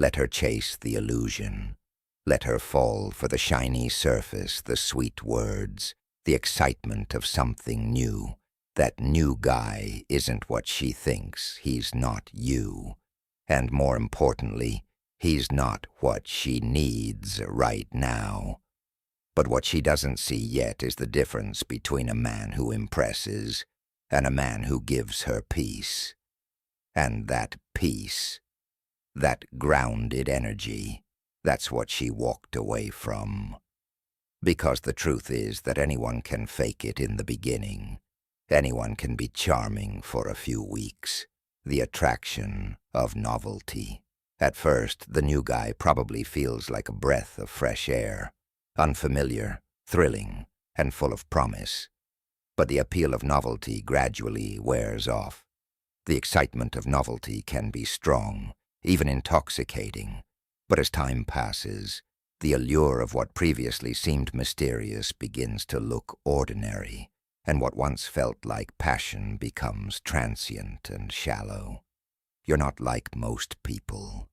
Let her chase the illusion. Let her fall for the shiny surface, the sweet words, the excitement of something new. That new guy isn't what she thinks. He's not you. And more importantly, he's not what she needs right now. But what she doesn't see yet is the difference between a man who impresses and a man who gives her peace. And that peace, that grounded energy, that's what she walked away from. Because the truth is that anyone can fake it in the beginning. Anyone can be charming for a few weeks. The attraction of novelty. At first, the new guy probably feels like a breath of fresh air, unfamiliar, thrilling, and full of promise. But the appeal of novelty gradually wears off. The excitement of novelty can be strong, even intoxicating. But as time passes, the allure of what previously seemed mysterious begins to look ordinary, and what once felt like passion becomes transient and shallow. You're not like most people.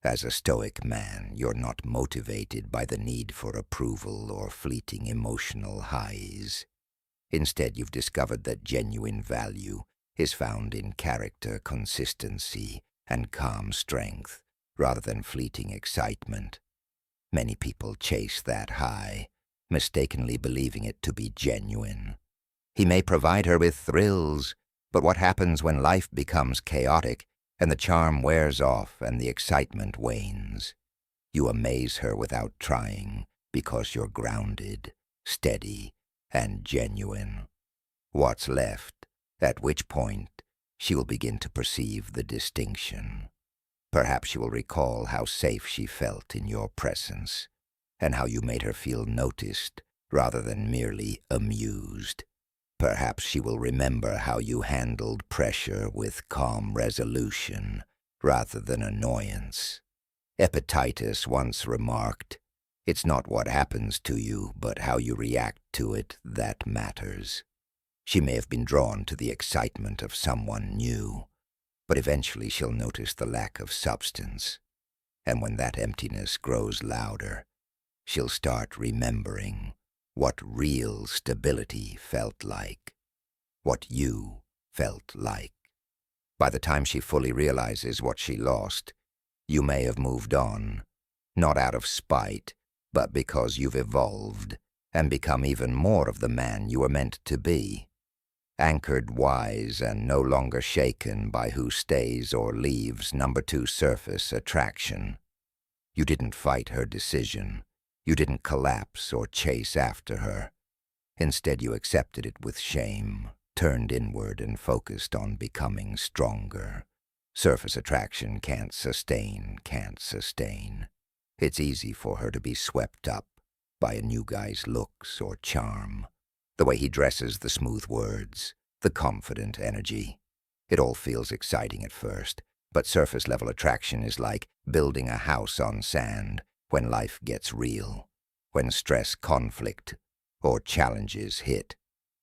As a Stoic man, you're not motivated by the need for approval or fleeting emotional highs. Instead, you've discovered that genuine value is found in character consistency and calm strength, rather than fleeting excitement. Many people chase that high, mistakenly believing it to be genuine. He may provide her with thrills, but what happens when life becomes chaotic and the charm wears off and the excitement wanes? You amaze her without trying because you're grounded, steady, and genuine. What's left, at which point she will begin to perceive the distinction. Perhaps she will recall how safe she felt in your presence, and how you made her feel noticed rather than merely amused. Perhaps she will remember how you handled pressure with calm resolution rather than annoyance. Epictetus once remarked, "It's not what happens to you, but how you react to it that matters." She may have been drawn to the excitement of someone new, but eventually she'll notice the lack of substance. And when that emptiness grows louder, she'll start remembering what real stability felt like, what you felt like. By the time she fully realizes what she lost, you may have moved on, not out of spite, but because you've evolved and become even more of the man you were meant to be. Anchored wise and no longer shaken by who stays or leaves number two surface attraction. You didn't fight her decision. You didn't collapse or chase after her. Instead, you accepted it with shame, turned inward and focused on becoming stronger. Surface attraction can't sustain. It's easy for her to be swept up by a new guy's looks or charm. The way he dresses, the smooth words, the confident energy. It all feels exciting at first, but surface-level attraction is like building a house on sand when life gets real, when stress, conflict, or challenges hit.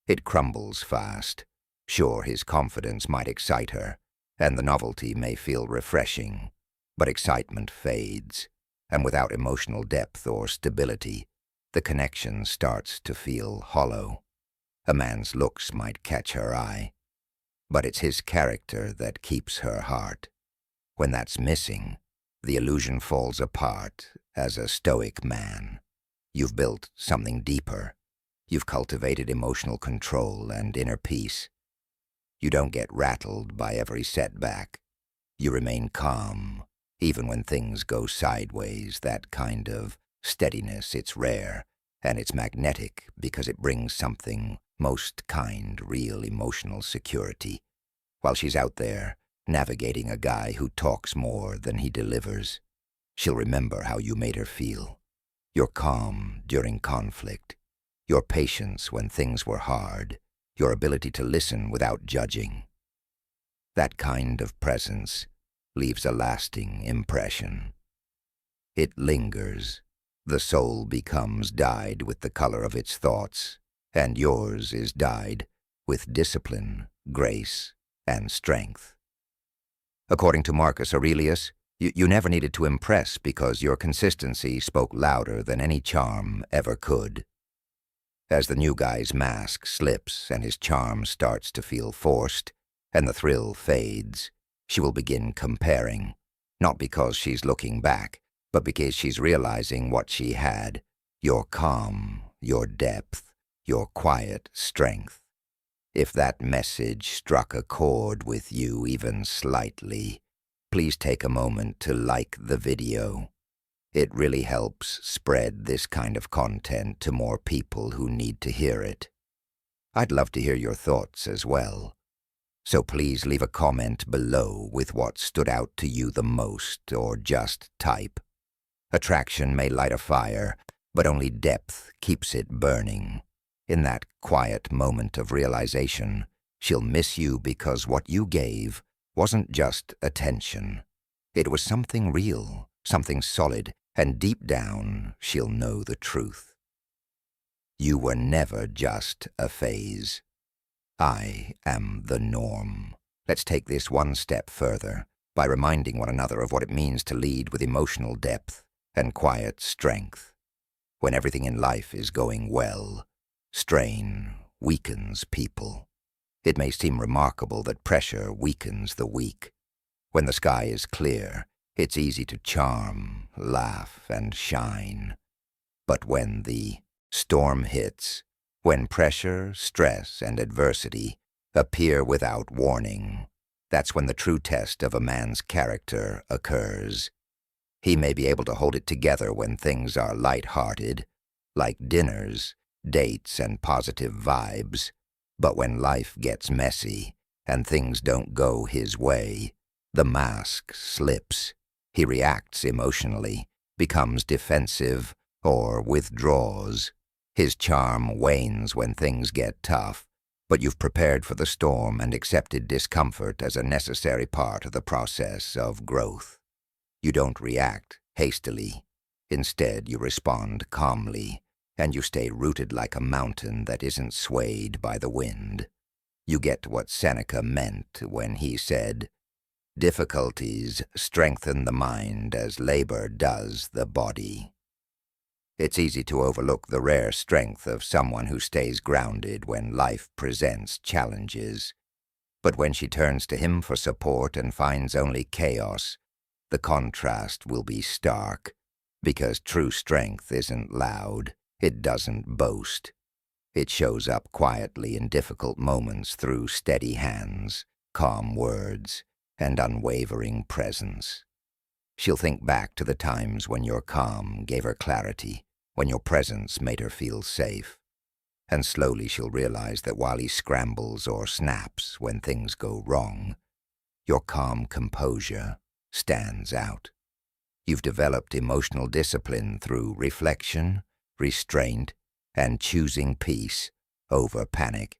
It crumbles fast. Sure, his confidence might excite her, and the novelty may feel refreshing, but excitement fades, and without emotional depth or stability, the connection starts to feel hollow. A man's looks might catch her eye, but it's his character that keeps her heart. When that's missing, the illusion falls apart. As a Stoic man, you've built something deeper. You've cultivated emotional control and inner peace. You don't get rattled by every setback. You remain calm, even when things go sideways. That kind of steadiness, it's rare, and it's magnetic because it brings something most kind, real emotional security. While she's out there, navigating a guy who talks more than he delivers, she'll remember how you made her feel. Your calm during conflict, your patience when things were hard, your ability to listen without judging. That kind of presence leaves a lasting impression. It lingers. The soul becomes dyed with the color of its thoughts, and yours is dyed with discipline, grace, and strength. According to Marcus Aurelius, You never needed to impress because your consistency spoke louder than any charm ever could. As the new guy's mask slips and his charm starts to feel forced, and the thrill fades, she will begin comparing, not because she's looking back, but because she's realizing what she had: your calm, your depth, your quiet strength. If that message struck a chord with you even slightly, please take a moment to like the video. It really helps spread this kind of content to more people who need to hear it. I'd love to hear your thoughts as well. So please leave a comment below with what stood out to you the most, or just type. Attraction may light a fire, but only depth keeps it burning. In that quiet moment of realization, she'll miss you because what you gave wasn't just attention. It was something real, something solid, and deep down, she'll know the truth. You were never just a phase. I am the norm. Let's take this one step further by reminding one another of what it means to lead with emotional depth and quiet strength. When everything in life is going well, strain weakens people. It may seem remarkable that pressure weakens the weak. When the sky is clear, it's easy to charm, laugh, and shine. But when the storm hits, when pressure, stress, and adversity appear without warning, that's when the true test of a man's character occurs. He may be able to hold it together when things are light-hearted, like dinners, dates, and positive vibes. But when life gets messy and things don't go his way, the mask slips. He reacts emotionally, becomes defensive, or withdraws. His charm wanes when things get tough, but you've prepared for the storm and accepted discomfort as a necessary part of the process of growth. You don't react hastily. Instead, you respond calmly, and you stay rooted like a mountain that isn't swayed by the wind. You get what Seneca meant when he said, "Difficulties strengthen the mind as labor does the body." It's easy to overlook the rare strength of someone who stays grounded when life presents challenges. But when she turns to him for support and finds only chaos, the contrast will be stark, because true strength isn't loud, it doesn't boast. It shows up quietly in difficult moments through steady hands, calm words, and unwavering presence. She'll think back to the times when your calm gave her clarity, when your presence made her feel safe. And slowly she'll realize that while he scrambles or snaps when things go wrong, your calm composure stands out. You've developed emotional discipline through reflection, restraint, and choosing peace over panic.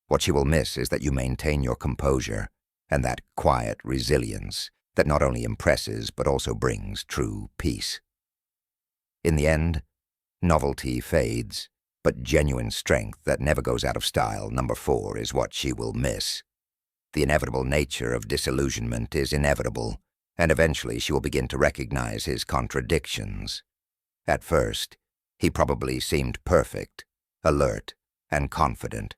What she will miss is that you maintain your composure and that quiet resilience that not only impresses but also brings true peace. In the end, novelty fades, but genuine strength that never goes out of style, number 4, is what she will miss. The inevitable nature of disillusionment is inevitable, and eventually she will begin to recognize his contradictions. At first, he probably seemed perfect, alert, and confident,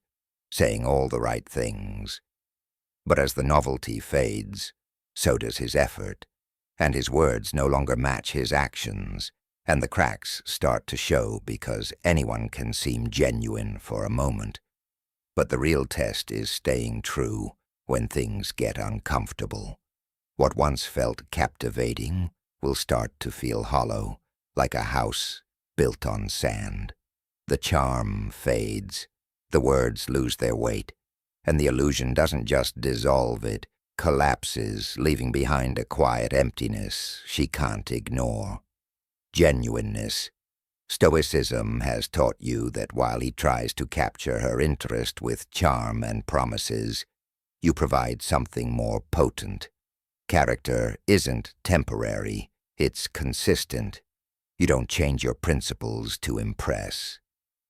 saying all the right things. But as the novelty fades, so does his effort, and his words no longer match his actions, and the cracks start to show because anyone can seem genuine for a moment. But the real test is staying true when things get uncomfortable. What once felt captivating will start to feel hollow, like a house built on sand. The charm fades, the words lose their weight, and the illusion doesn't just dissolve, it collapses, leaving behind a quiet emptiness she can't ignore. Genuineness. Stoicism has taught you that while he tries to capture her interest with charm and promises, you provide something more potent. Character isn't temporary, it's consistent. You don't change your principles to impress.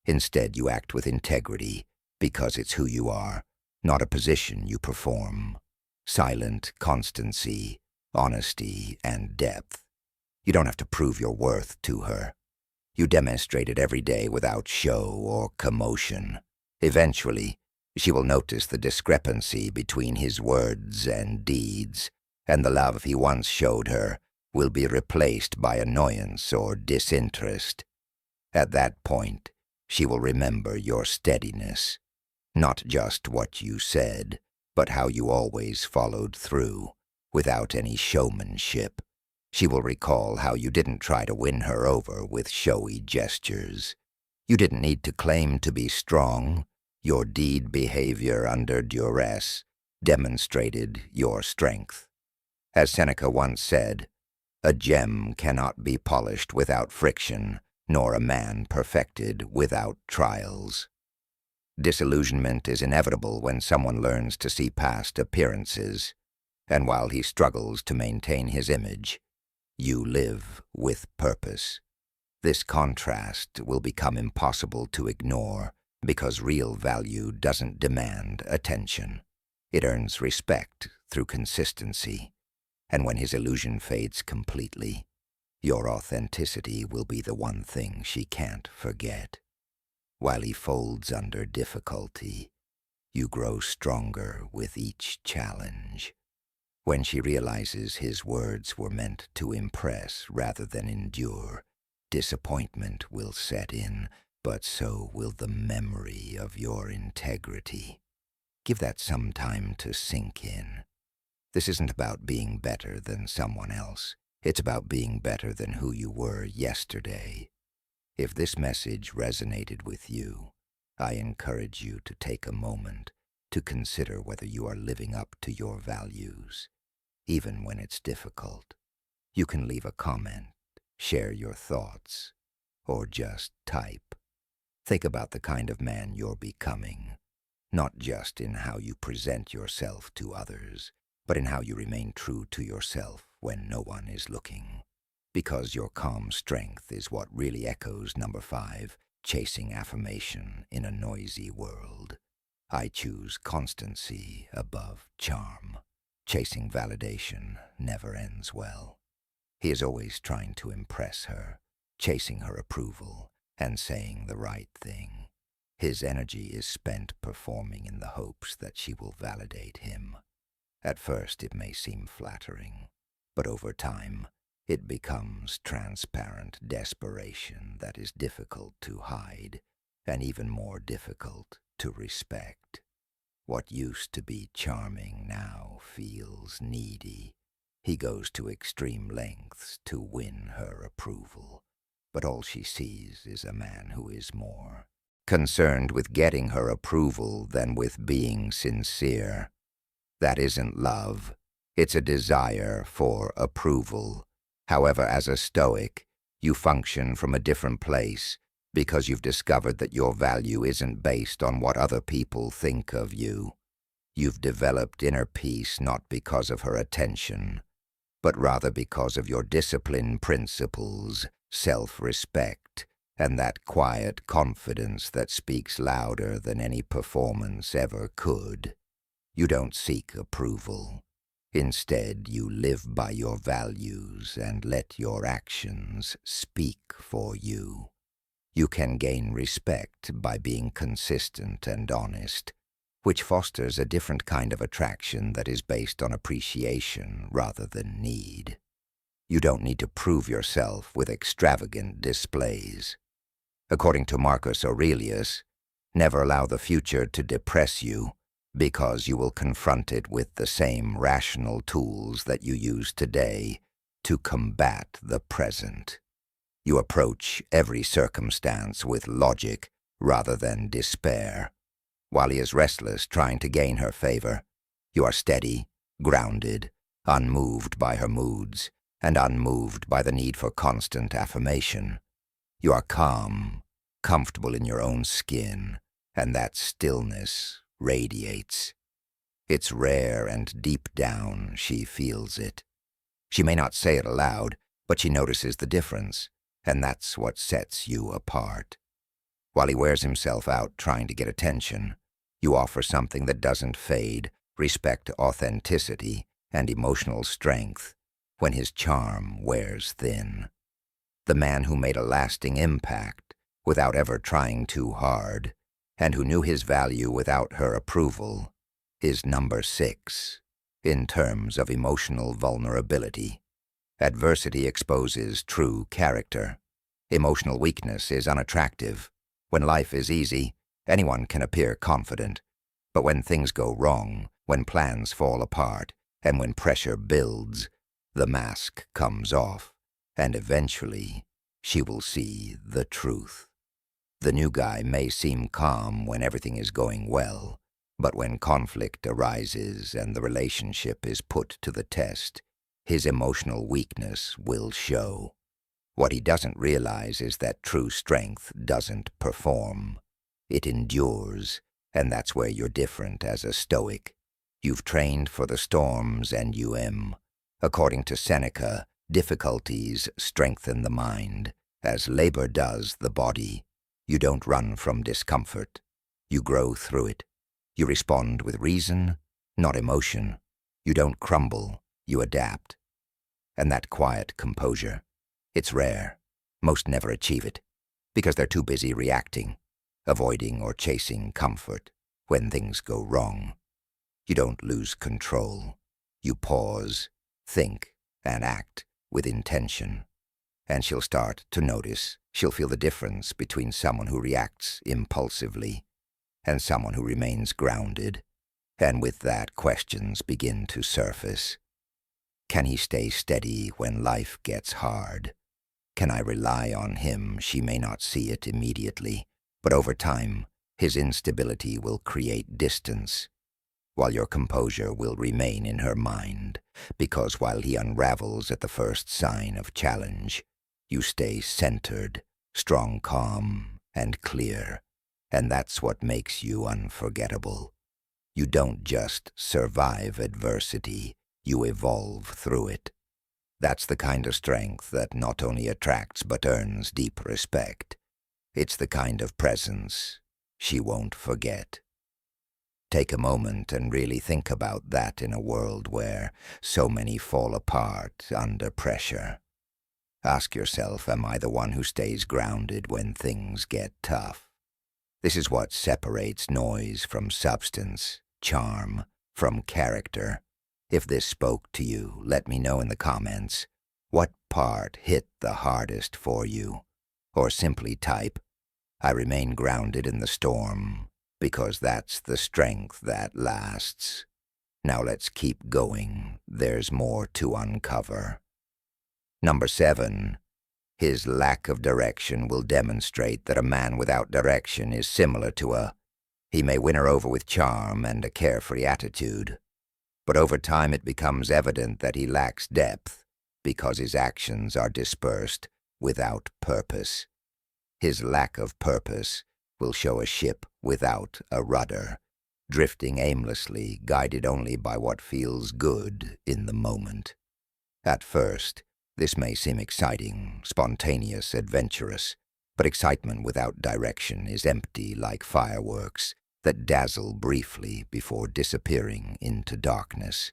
Instead, you act with integrity because it's who you are, not a position you perform. Silent constancy, honesty, and depth. You don't have to prove your worth to her. You demonstrate it every day without show or commotion. Eventually, she will notice the discrepancy between his words and deeds, and the love he once showed her will be replaced by annoyance or disinterest. At that point, she will remember your steadiness, not just what you said, but how you always followed through, without any showmanship. She will recall how you didn't try to win her over with showy gestures. You didn't need to claim to be strong. Your deed behavior under duress demonstrated your strength. As Seneca once said, "A gem cannot be polished without friction, nor a man perfected without trials." Disillusionment is inevitable when someone learns to see past appearances, and while he struggles to maintain his image, you live with purpose. This contrast will become impossible to ignore because real value doesn't demand attention. It earns respect through consistency, and when his illusion fades completely, your authenticity will be the one thing she can't forget. While he folds under difficulty, you grow stronger with each challenge. When she realizes his words were meant to impress rather than endure, disappointment will set in, but so will the memory of your integrity. Give that some time to sink in. This isn't about being better than someone else. It's about being better than who you were yesterday. If this message resonated with you, I encourage you to take a moment to consider whether you are living up to your values. Even when it's difficult, you can leave a comment, share your thoughts, or just type. Think about the kind of man you're becoming, not just in how you present yourself to others, but in how you remain true to yourself when no one is looking. Because your calm strength is what really echoes number 5, chasing affirmation in a noisy world. I choose constancy above charm. Chasing validation never ends well. He is always trying to impress her, chasing her approval, and saying the right thing. His energy is spent performing in the hopes that she will validate him. At first it may seem flattering, but over time it becomes transparent desperation that is difficult to hide, and even more difficult to respect. What used to be charming now feels needy. He goes to extreme lengths to win her approval, but all she sees is a man who is more concerned with getting her approval than with being sincere. That isn't love. It's a desire for approval. However, as a Stoic, you function from a different place because you've discovered that your value isn't based on what other people think of you. You've developed inner peace not because of her attention, but rather because of your discipline principles, self-respect, and that quiet confidence that speaks louder than any performance ever could. You don't seek approval. Instead, you live by your values and let your actions speak for you. You can gain respect by being consistent and honest, which fosters a different kind of attraction that is based on appreciation rather than need. You don't need to prove yourself with extravagant displays. According to Marcus Aurelius, never allow the future to depress you, because you will confront it with the same rational tools that you use today to combat the present. You approach every circumstance with logic rather than despair. While he is restless trying to gain her favor, you are steady, grounded, unmoved by her moods, and unmoved by the need for constant affirmation. You are calm, comfortable in your own skin, and that stillness radiates. It's rare, and deep down she feels it. She may not say it aloud, but she notices the difference, and that's what sets you apart. While he wears himself out trying to get attention, you offer something that doesn't fade: respect, authenticity, and emotional strength. when his charm wears thin. The man who made a lasting impact without ever trying too hard, and who knew his value without her approval, is number 6 in terms of emotional vulnerability. Adversity exposes true character. Emotional weakness is unattractive. When life is easy, anyone can appear confident. But when things go wrong, when plans fall apart, and when pressure builds, the mask comes off, and eventually she will see the truth. The new guy may seem calm when everything is going well, but when conflict arises and the relationship is put to the test, his emotional weakness will show. What he doesn't realize is that true strength doesn't perform. It endures, and that's where you're different as a Stoic. You've trained for the storms and according to Seneca, difficulties strengthen the mind, as labor does the body. You don't run from discomfort. You grow through it. You respond with reason, not emotion. You don't crumble, you adapt. And that quiet composure, it's rare. Most never achieve it, because they're too busy reacting, avoiding or chasing comfort when things go wrong. You don't lose control. You pause, think, and act with intention. And she'll start to notice. She'll feel the difference between someone who reacts impulsively and someone who remains grounded. And with that, questions begin to surface. Can he stay steady when life gets hard? Can I rely on him? She may not see it immediately, but over time, his instability will create distance, while your composure will remain in her mind, because while he unravels at the first sign of challenge, you stay centered, strong, calm, and clear, and that's what makes you unforgettable. You don't just survive adversity, you evolve through it. That's the kind of strength that not only attracts but earns deep respect. It's the kind of presence she won't forget. Take a moment and really think about that in a world where so many fall apart under pressure. Ask yourself, am I the one who stays grounded when things get tough? This is what separates noise from substance, charm from character. If this spoke to you, let me know in the comments. What part hit the hardest for you? Or simply type, I remain grounded in the storm, because that's the strength that lasts. Now let's keep going. There's more to uncover. Number 7. His lack of direction will demonstrate that a man without direction is similar to he may win her over with charm and a carefree attitude, but over time it becomes evident that he lacks depth because his actions are dispersed without purpose. His lack of purpose will show a ship without a rudder, drifting aimlessly, guided only by what feels good in the moment. At first, this may seem exciting, spontaneous, adventurous, but excitement without direction is empty like fireworks that dazzle briefly before disappearing into darkness.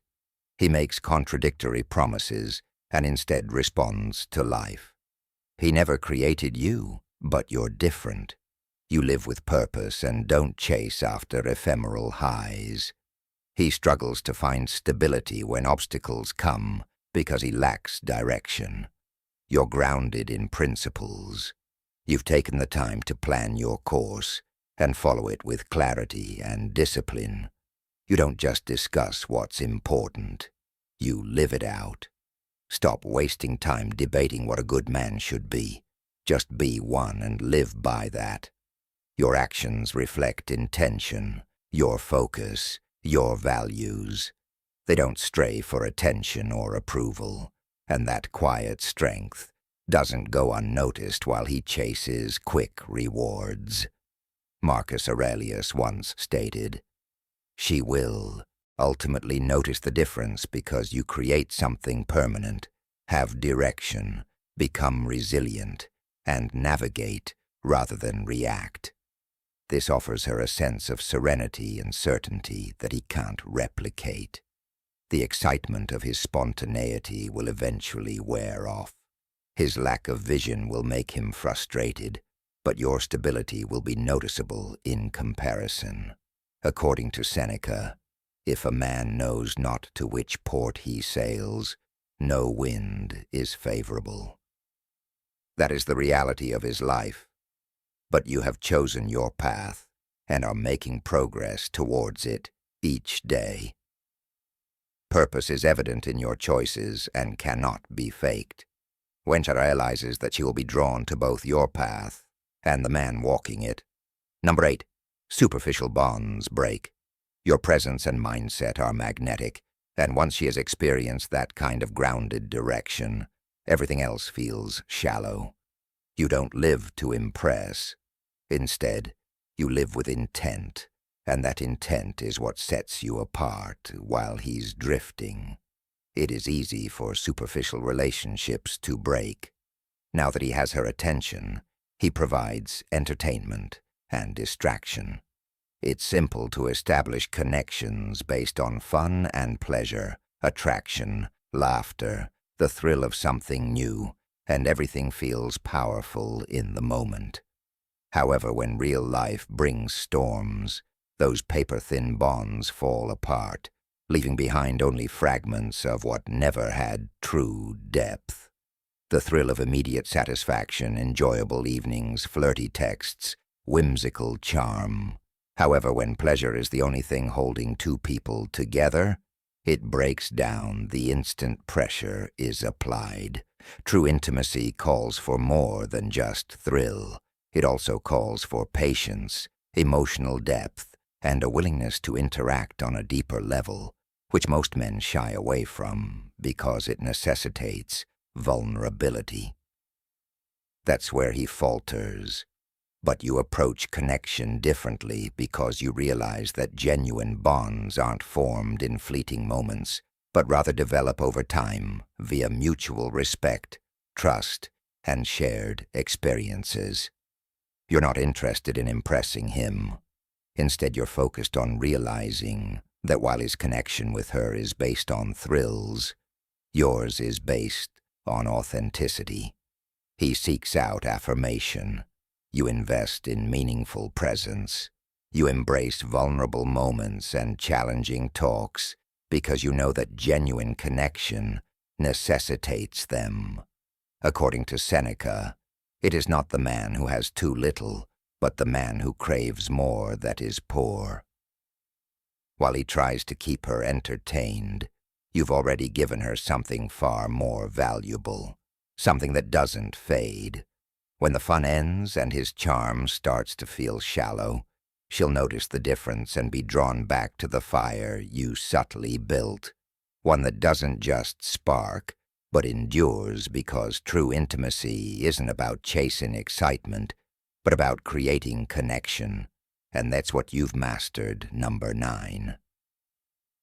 He makes contradictory promises and instead responds to life. He never created you, but you're different. You live with purpose and don't chase after ephemeral highs. He struggles to find stability when obstacles come because he lacks direction. You're grounded in principles. You've taken the time to plan your course and follow it with clarity and discipline. You don't just discuss what's important. You live it out. Stop wasting time debating what a good man should be. Just be one and live by that. Your actions reflect intention, your focus, your values. They don't stray for attention or approval, and that quiet strength doesn't go unnoticed while he chases quick rewards. Marcus Aurelius once stated, "She will ultimately notice the difference because you create something permanent, have direction, become resilient, and navigate rather than react." This offers her a sense of serenity and certainty that he can't replicate. The excitement of his spontaneity will eventually wear off. His lack of vision will make him frustrated, but your stability will be noticeable in comparison. According to Seneca, if a man knows not to which port he sails, no wind is favorable. That is the reality of his life, but you have chosen your path and are making progress towards it each day. Purpose is evident in your choices and cannot be faked. When she realizes that she will be drawn to both your path and the man walking it. Number 8, superficial bonds break. Your presence and mindset are magnetic, and once she has experienced that kind of grounded direction, everything else feels shallow. You don't live to impress. Instead, you live with intent, and that intent is what sets you apart while he's drifting. It is easy for superficial relationships to break. Now that he has her attention, he provides entertainment and distraction. It's simple to establish connections based on fun and pleasure, attraction, laughter, the thrill of something new, and everything feels powerful in the moment. However, when real life brings storms, those paper-thin bonds fall apart, leaving behind only fragments of what never had true depth. The thrill of immediate satisfaction, enjoyable evenings, flirty texts, whimsical charm. However, when pleasure is the only thing holding two people together, it breaks down the instant pressure is applied. True intimacy calls for more than just thrill. It also calls for patience, emotional depth, and a willingness to interact on a deeper level, which most men shy away from because it necessitates vulnerability. That's where he falters. But you approach connection differently because you realize that genuine bonds aren't formed in fleeting moments, but rather develop over time via mutual respect, trust, and shared experiences. You're not interested in impressing him. Instead, you're focused on realizing that while his connection with her is based on thrills, yours is based on authenticity. He seeks out affirmation. You invest in meaningful presence. You embrace vulnerable moments and challenging talks because you know that genuine connection necessitates them. According to Seneca, it is not the man who has too little, but the man who craves more that is poor. While he tries to keep her entertained, you've already given her something far more valuable, something that doesn't fade. When the fun ends and his charm starts to feel shallow, she'll notice the difference and be drawn back to the fire you subtly built, one that doesn't just spark, but endures, because true intimacy isn't about chasing excitement, but about creating connection, and that's what you've mastered, number 9.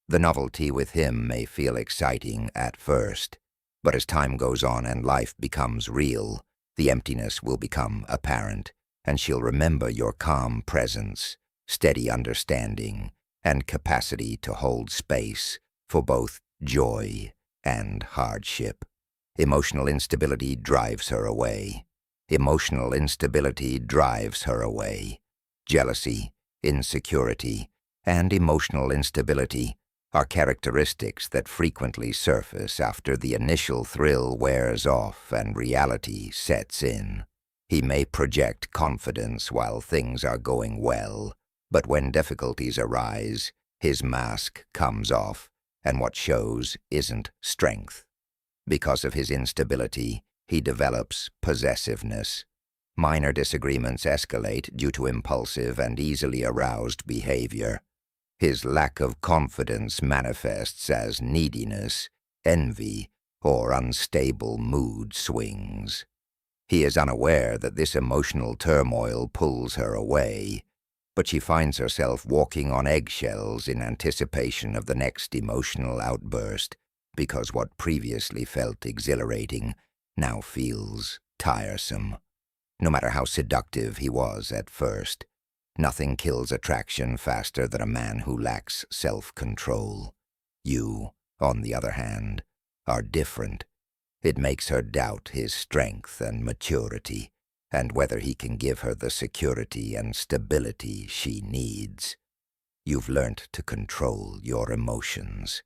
The novelty with him may feel exciting at first, but as time goes on and life becomes real, the emptiness will become apparent, and she'll remember your calm presence, steady understanding, and capacity to hold space for both joy and hardship. Emotional instability drives her away. Emotional instability drives her away. Jealousy, insecurity, and emotional instability are characteristics that frequently surface after the initial thrill wears off and reality sets in. He may project confidence while things are going well, but when difficulties arise, his mask comes off, and what shows isn't strength. Because of his instability, he develops possessiveness. Minor disagreements escalate due to impulsive and easily aroused behavior. His lack of confidence manifests as neediness, envy, or unstable mood swings. He is unaware that this emotional turmoil pulls her away, but she finds herself walking on eggshells in anticipation of the next emotional outburst, because what previously felt exhilarating now feels tiresome. No matter how seductive he was at first, nothing kills attraction faster than a man who lacks self-control. You on the other hand, are different. It makes her doubt his strength and maturity, and whether he can give her the security and stability she needs. You've learnt to control your emotions.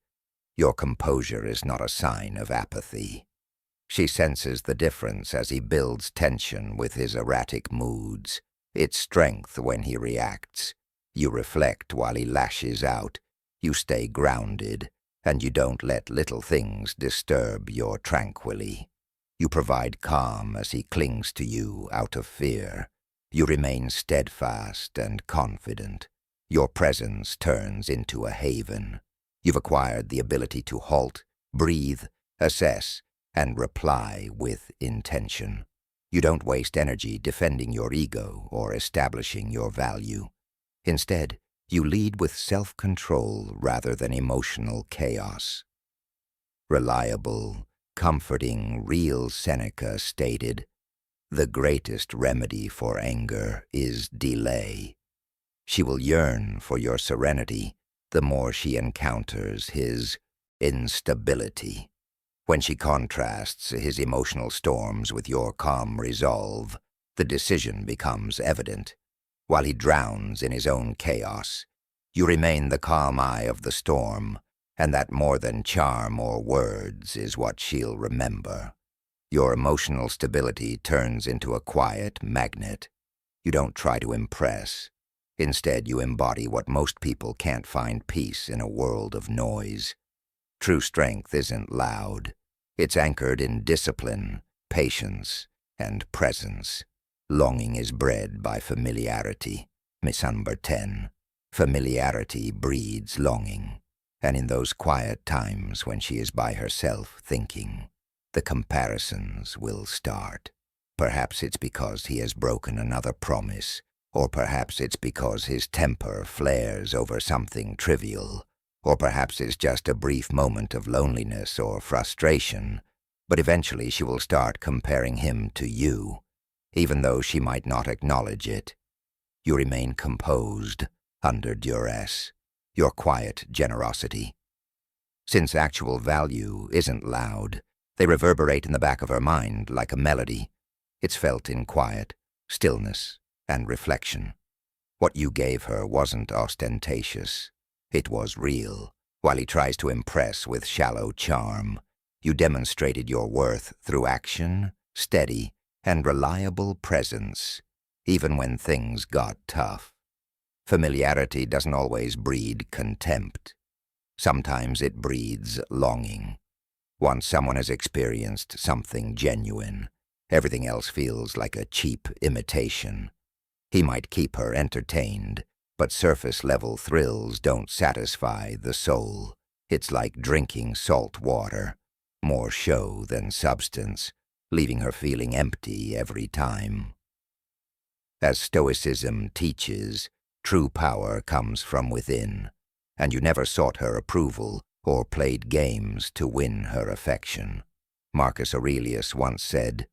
Your composure is not a sign of apathy. She senses the difference as he builds tension with his erratic moods, its strength when he reacts. You reflect while he lashes out. You stay grounded, and you don't let little things disturb your tranquility. You provide calm as he clings to you out of fear. You remain steadfast and confident. Your presence turns into a haven. You've acquired the ability to halt, breathe, assess, and reply with intention. You don't waste energy defending your ego or establishing your value. Instead, you lead with self-control rather than emotional chaos. Reliable, comforting, real Seneca stated, "The greatest remedy for anger is delay." She will yearn for your serenity the more she encounters his instability. When she contrasts his emotional storms with your calm resolve, the decision becomes evident. While he drowns in his own chaos, you remain the calm eye of the storm, and that more than charm or words is what she'll remember. Your emotional stability turns into a quiet magnet. You don't try to impress. Instead, you embody what most people can't find: peace in a world of noise. True strength isn't loud. It's anchored in discipline, patience, and presence. Longing is bred by familiarity. Miss Number 10. Familiarity breeds longing, and in those quiet times when she is by herself thinking, the comparisons will start. Perhaps it's because he has broken another promise, or perhaps it's because his temper flares over something trivial, or perhaps it's just a brief moment of loneliness or frustration, but eventually she will start comparing him to you, even though she might not acknowledge it. You remain composed under duress, your quiet generosity. Since actual value isn't loud, they reverberate in the back of her mind like a melody. It's felt in quiet, stillness, and reflection. What you gave her wasn't ostentatious. It was real. While he tries to impress with shallow charm, you demonstrated your worth through action, steady, and reliable presence, even when things got tough. Familiarity doesn't always breed contempt. Sometimes it breeds longing. Once someone has experienced something genuine, everything else feels like a cheap imitation. He might keep her entertained, but surface-level thrills don't satisfy the soul. It's like drinking salt water, more show than substance, leaving her feeling empty every time. As Stoicism teaches, true power comes from within, and you never sought her approval or played games to win her affection. Marcus Aurelius once said,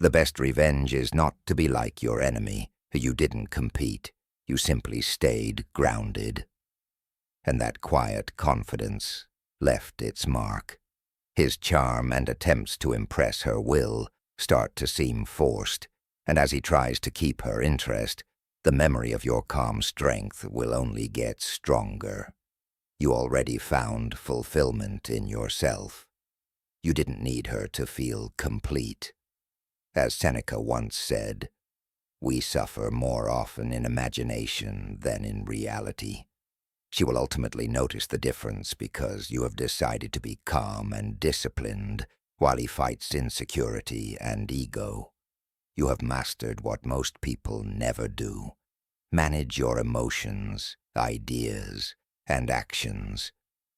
"The best revenge is not to be like your enemy. You didn't compete. You simply stayed grounded." And that quiet confidence left its mark. His charm and attempts to impress her will start to seem forced, and as he tries to keep her interest, the memory of your calm strength will only get stronger. You already found fulfillment in yourself. You didn't need her to feel complete. As Seneca once said, "We suffer more often in imagination than in reality." She will ultimately notice the difference because you have decided to be calm and disciplined while he fights insecurity and ego. You have mastered what most people never do. Manage your emotions, ideas, and actions.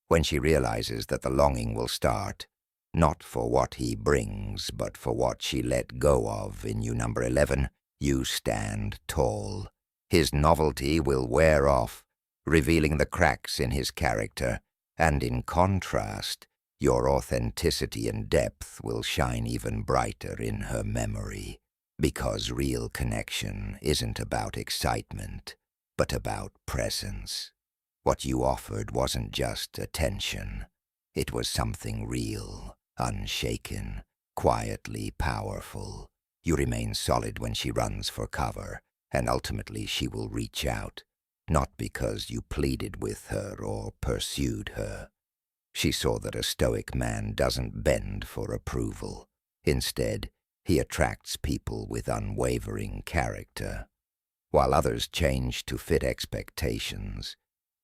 When she realizes that the longing will start, not for what he brings, but for what she let go of in you, number 11, you stand tall. His novelty will wear off, revealing the cracks in his character, and in contrast, your authenticity and depth will shine even brighter in her memory, because real connection isn't about excitement, but about presence. What you offered wasn't just attention. It was something real, unshaken, quietly powerful. You remain solid when she runs for cover, and ultimately she will reach out, not because you pleaded with her or pursued her. She saw that a stoic man doesn't bend for approval. Instead, he attracts people with unwavering character. While others changed to fit expectations,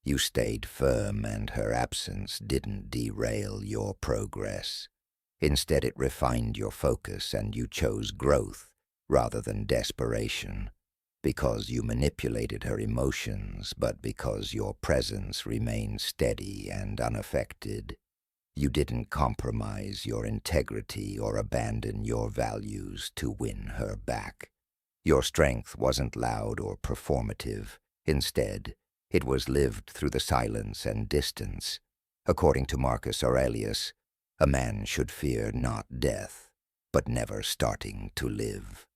you stayed firm, and her absence didn't derail your progress. Instead, it refined your focus, and you chose growth rather than desperation, because you manipulated her emotions, but because your presence remained steady and unaffected. You didn't compromise your integrity or abandon your values to win her back. Your strength wasn't loud or performative. Instead, it was lived through the silence and distance. According to Marcus Aurelius, a man should fear not death, but never starting to live.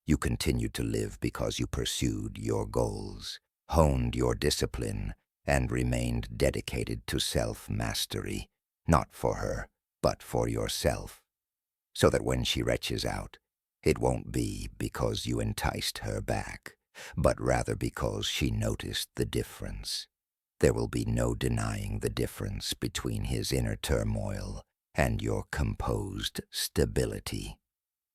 You continued to live because you pursued your goals, honed your discipline, and remained dedicated to self-mastery, not for her, but for yourself. So that when she reaches out, it won't be because you enticed her back, but rather because she noticed the difference. There will be no denying the difference between his inner turmoil and your composed stability.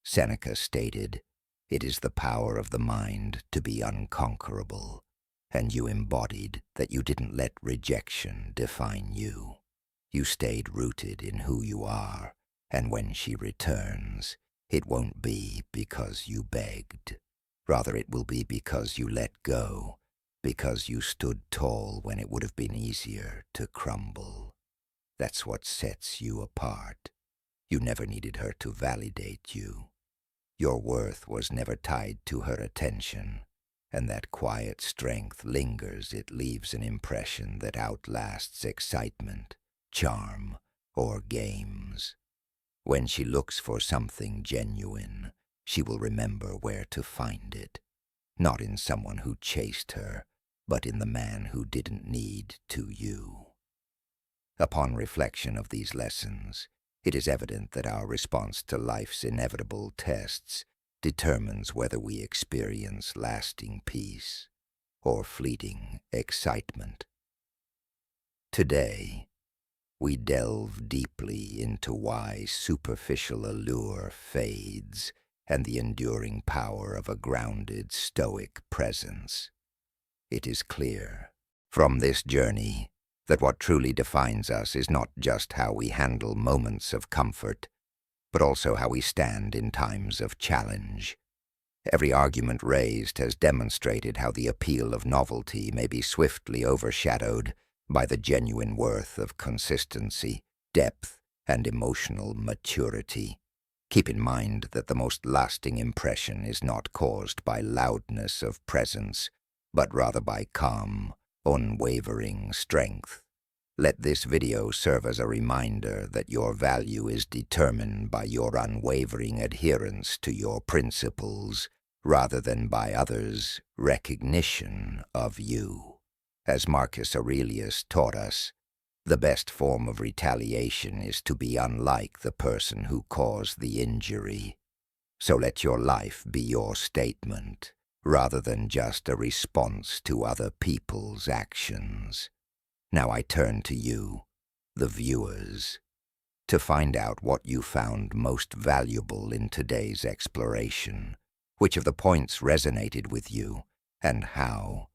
Seneca stated, "It is the power of the mind to be unconquerable," and you embodied that you didn't let rejection define you. You stayed rooted in who you are, and when she returns, it won't be because you begged. Rather, it will be because you let go, because you stood tall when it would have been easier to crumble. That's what sets you apart. You never needed her to validate you. Your worth was never tied to her attention, and that quiet strength lingers. It leaves an impression that outlasts excitement, charm, or games. When she looks for something genuine, she will remember where to find it, not in someone who chased her, but in the man who didn't need to you. Upon reflection of these lessons, it is evident that our response to life's inevitable tests determines whether we experience lasting peace or fleeting excitement. Today, we delve deeply into why superficial allure fades and the enduring power of a grounded, stoic presence. It is clear from this journey that what truly defines us is not just how we handle moments of comfort, but also how we stand in times of challenge. Every argument raised has demonstrated how the appeal of novelty may be swiftly overshadowed by the genuine worth of consistency, depth, and emotional maturity. Keep in mind that the most lasting impression is not caused by loudness of presence, but rather by calm, unwavering strength. Let this video serve as a reminder that your value is determined by your unwavering adherence to your principles, rather than by others' recognition of you. As Marcus Aurelius taught us, the best form of retaliation is to be unlike the person who caused the injury. So let your life be your statement, rather than just a response to other people's actions. Now I turn to you, the viewers, to find out what you found most valuable in today's exploration, which of the points resonated with you, and how